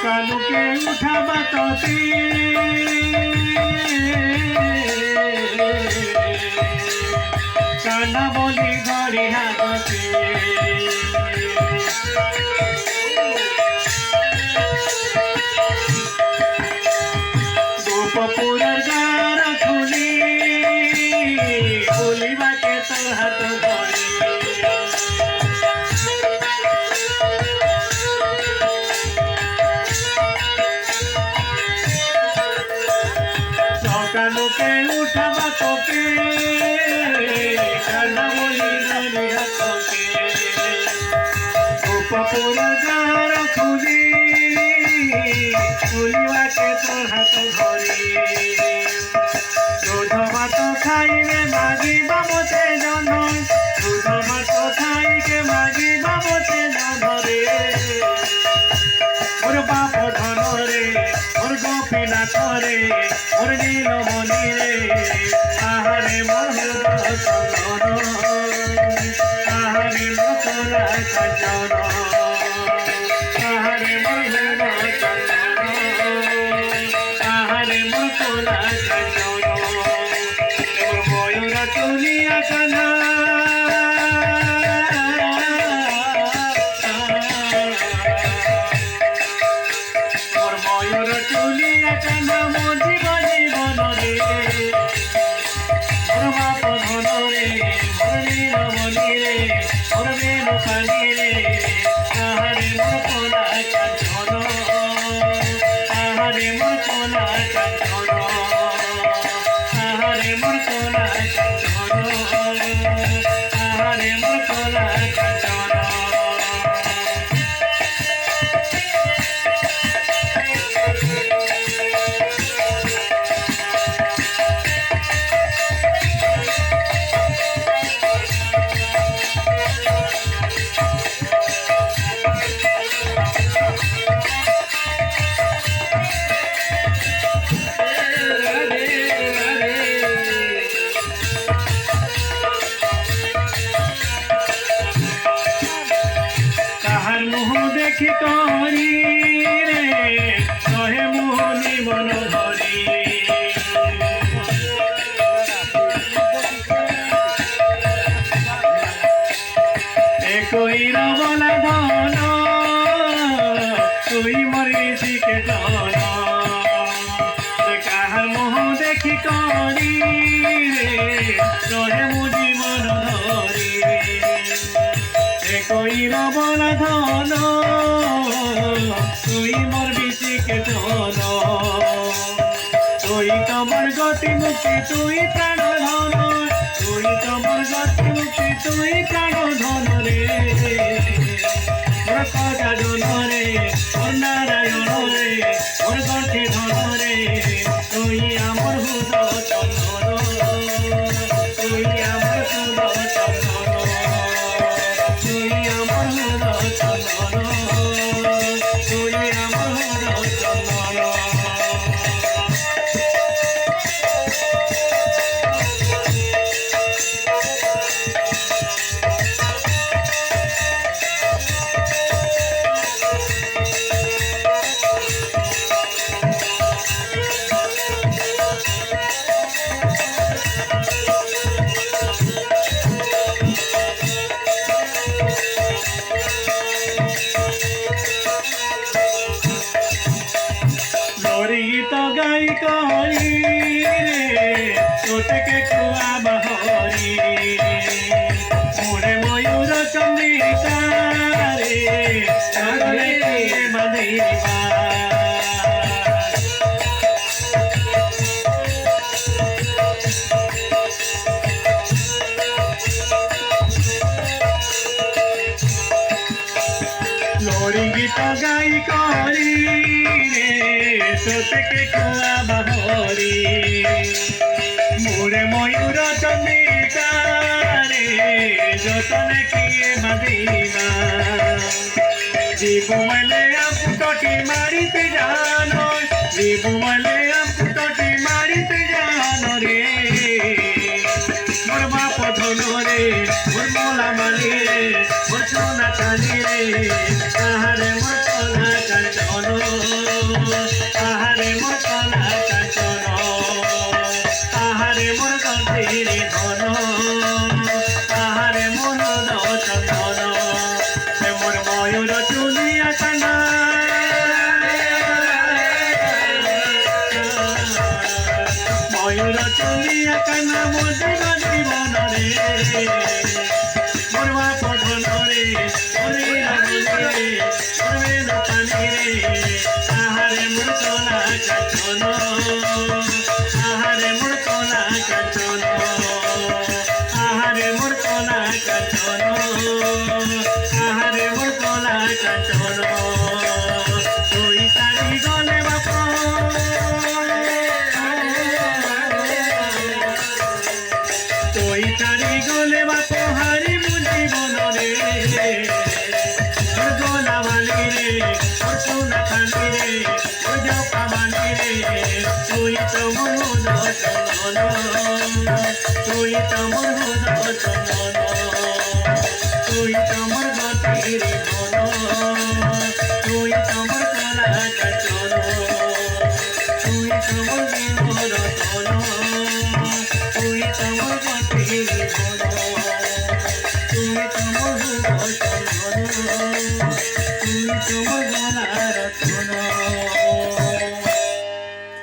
সকালুকে উঠাবা ততে কানা বলি ঘরে হাতে গোপপুরের দ্বার খুলি বলিবাকে তোর হাত ধরে সকালুকে উঠাবা তোকে কানা বলি ঘরে হাতে গোপপুরের দ্বার খুলি বলিবাকে তোর হাত ধরে দুধ ভাত খাইলে মাগি বাবতে জন দুধ ভাত খাইকে মাগি বাবতে জন রে ওর বাপ ধন রে ওর গোপীনাথ রে ওর নীলমণি রে আহারে মহুর চন্দন আহারে মকলা কাঞ্চন আহারে মহুর চন্দন আহারে মকলা কাঞ্চন ওর ময়ূর তুলিয়া কানা ওর ময়ূর তুলিয়া কানা মজিব জীবন রে ওর বাপ ধন রে ওর নীলমণি রে ওর বেনুকানি রে আহারে মকলা কাঞ্চন আহারে মকলা কাঞ্চন আহারে মকলা কাঞ্চন আহারে মকলা কাঞ্চন কাহার মুহ দেখি করি রে কহে মোহনি মন ধরি কইর বলা ধন তুই মরি শিখে ধন কাহার মুহ দেখি করি রে কহে মুজি মন ধরি কইর বলা ধন তুই মোর বিশিকে ধন তুই তোমার গতি মুক্তি তুই প্রাণ ধন তুই তোমার গতি মুক্তি তুই প্রাণ ধন রে ওর কটা ধন রে ওর নারায়ণ রে ওর গঠে ধন রে তুই আমার হুদ চন্দন তুই আমার হুদ চন্দন তুই আমার হুদ চন্দন তুই আমার হুদ চন্দন গীত গাই করি রে তোকে কুয়া বাহরি মোরে ময়ূর চন্দ্রিকা রে সাগরে মাদিবা লোরি গীত গাই করি রে তোকে কুয়া বাহরি মোরে ময়ূর চন্দ্রিকা রে যতনে কিয়ে মাদিবা জীবমলে আপুটটি মারিতে জানো জীবমলে আপুটটি মারিতে জানো রে মোর বাপ ধন রে মোর মোলা মালি রে মোর সোনা চাঁদি রে তাহারে মোর সোনা কাঞ্চন দিন জীবন রে মোর বাপ ধন রে ওরে রাগরে ওরে পানি রে আহারে মোর কলা কাঞ্চন আহারে মোর কলা কাঞ্চন আহারে মোর কলা কাঞ্চন আহারে মোর কলা কাঞ্চন তুই তারি গলে বাপ তুই তারি গলে বাপ হারি মু জীবন রে ওর গোলা বালি রে ওর সোনা খানি রে ওর জপা বালি রে তুই তো মোর চন্দন তুই তো মোর চন্দন তুই তো মোর গতির ধন তুই তো মোর কলা কাঞ্চন তুই তো মোর জীবন ধন তুই তো মোর গতির ধন তুই তো মোর চন্দন তুই তো মোর